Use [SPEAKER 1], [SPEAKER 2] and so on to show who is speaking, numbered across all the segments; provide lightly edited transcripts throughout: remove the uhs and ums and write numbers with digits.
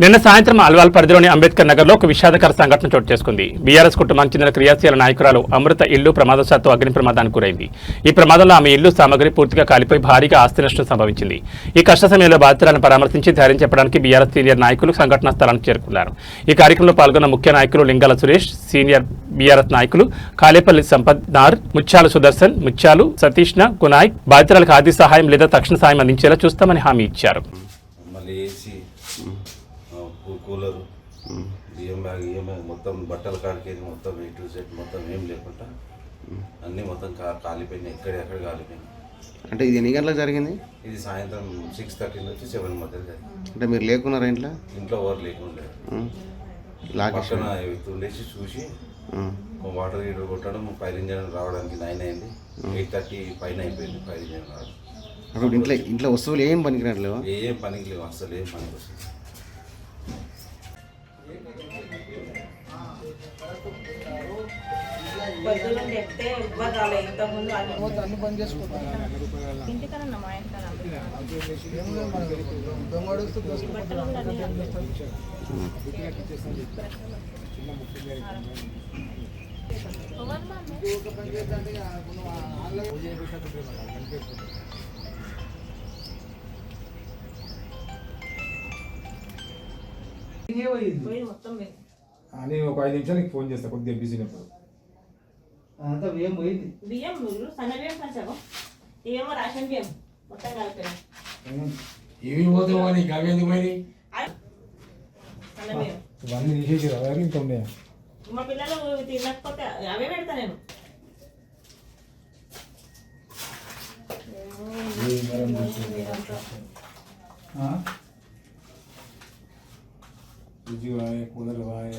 [SPEAKER 1] నిన్న సాయంత్రం అల్వాల్ పరిధిలోని అంబేద్కర్ నగర్లో ఒక విషాదకర సంఘటన చోటు చేసుకుంది. బీఆర్ఎస్ కుటుంబానికి చెందిన క్రియాశీల నాయకురాలు అమృత ఇల్లు ప్రమాదవశాత్తు అగ్ని ప్రమాదానికి గురైంది. ఈ ప్రమాదంలో ఆమె ఇల్లు సామగ్రి పూర్తిగా కాలిపోయి భారీగా ఆస్తి నష్టం సంభవించింది. ఈ కష్ట సమయంలో బాధితులను పరామర్శించి ధైర్యం చెప్పడానికి బీఆర్ఎస్ సీనియర్ నాయకులు సంఘటనా స్థలానికి చేరుకున్నారు. ఈ కార్యక్రమంలో పాల్గొన్న ముఖ్య నాయకులు లింగాల సురేష్, సీనియర్ బీఆర్ఎస్ నాయకులు కాలేపల్లి సంపత్ నార్, ముత్యాలు సుదర్శన్, ముత్యాలు సతీష్ణ, గునాయక్ బాధితులకు ఆర్థిక సహాయం లేదా తక్షణ సాయం అందించేలా చూస్తామని హామీ ఇచ్చారు.
[SPEAKER 2] కూలరు, బియ్యం బ్యాగ్, మొత్తం బట్టల కాడికి మొత్తం A to Z మొత్తం ఏం లేకుండా అన్నీ మొత్తం కాలిపోయినాయి. ఎక్కడ కాలిపోయినాయి.
[SPEAKER 3] అంటే ఇది ఎన్ని గంటలకు జరిగింది?
[SPEAKER 2] ఇది సాయంత్రం 6:30 నుంచి 7 మధ్య జరిగింది.
[SPEAKER 3] అంటే మీరు లేకున్నారా ఇంట్లో?
[SPEAKER 2] ఇంట్లో ఎవరు లేకుండా పక్కన ఉండేసి చూసి వాటర్ హీటర్ కొట్టడం, ఫైర్ ఇంజన్ రావడానికి 9 అయింది. 8:30 పైన అయిపోయింది ఫైర్ ఇంజన్ రావడం.
[SPEAKER 3] అప్పుడు ఇంట్లో వస్తువులు ఏం పనికిరాట్లేవా?
[SPEAKER 2] ఏం పనికి లేవు, అసలు ఏం పనికి వస్తుంది.
[SPEAKER 4] చెప్తే ఇవ్వదు అలా ఇంతకుముందు అన్ని బంద్ చేసుకుంటాను ఇంటికన్నా మా మొత్తం
[SPEAKER 5] నేను ఒక 5 నిమిషాలకి ఫోన్ చేస్తా, కొద్దిగా బిజీనప్పుడు.
[SPEAKER 6] అంతా బియ్యం పోయింది.
[SPEAKER 4] బియ్యం సన్న బియ్యం పంచాము, ఇవేమో రేషన్ బియ్యం మొత్తం కలిపాను.
[SPEAKER 5] ఇవి పోతావు అని అవి ఎందుకు పోయి
[SPEAKER 4] సన్న బియ్యం
[SPEAKER 5] ఇవన్నీ తీసేసి ఎవరు ఇంకా ఉన్నాయా?
[SPEAKER 4] మా పిల్లలు తినకపోతే అవే పెడతా నేను.
[SPEAKER 5] ఫ్రిడ్జ్ వాయే, కూలర్ వాయే,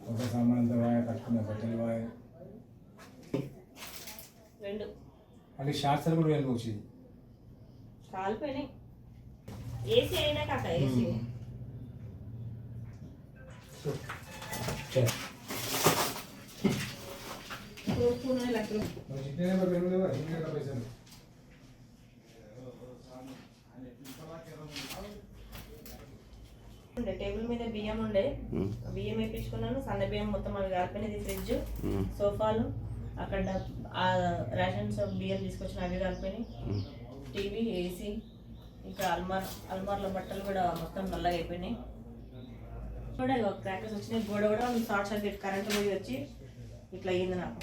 [SPEAKER 5] ఒక సామాన్ అంతా వాయే, కట్టుకునే బట్టలు వాయే, అంటే షార్ట్ సర్క్యూట్ కూడా వెళ్ళి వచ్చింది.
[SPEAKER 4] కాలిపోయినాయి. ఏసీ అయినా కాక ఏసీ టేబుల్ మీద బియ్యం ఉండే, బియ్యం వేయించుకున్నాను. సన్న బియ్యం మొత్తం అవి కాలిపోయినది. ఫ్రిడ్జ్, సోఫాలు, అక్కడ రేషన్ బియ్యం తీసుకొచ్చిన అవి కాలిపోయినాయి. టీవీ, ఏసీ, ఇంకా అల్మార్ల బట్టలు కూడా మొత్తం నల్లగా అయిపోయినాయి. కూడా క్రాకర్స్ వచ్చినాయి. గోడ కూడా షార్ట్ సర్క్యూట్ కరెంట్ పోయి వచ్చి ఇట్లా అయ్యింది. నాకు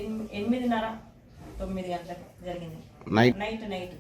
[SPEAKER 4] 8:30, 9 గంటలకు జరిగింది. నైట్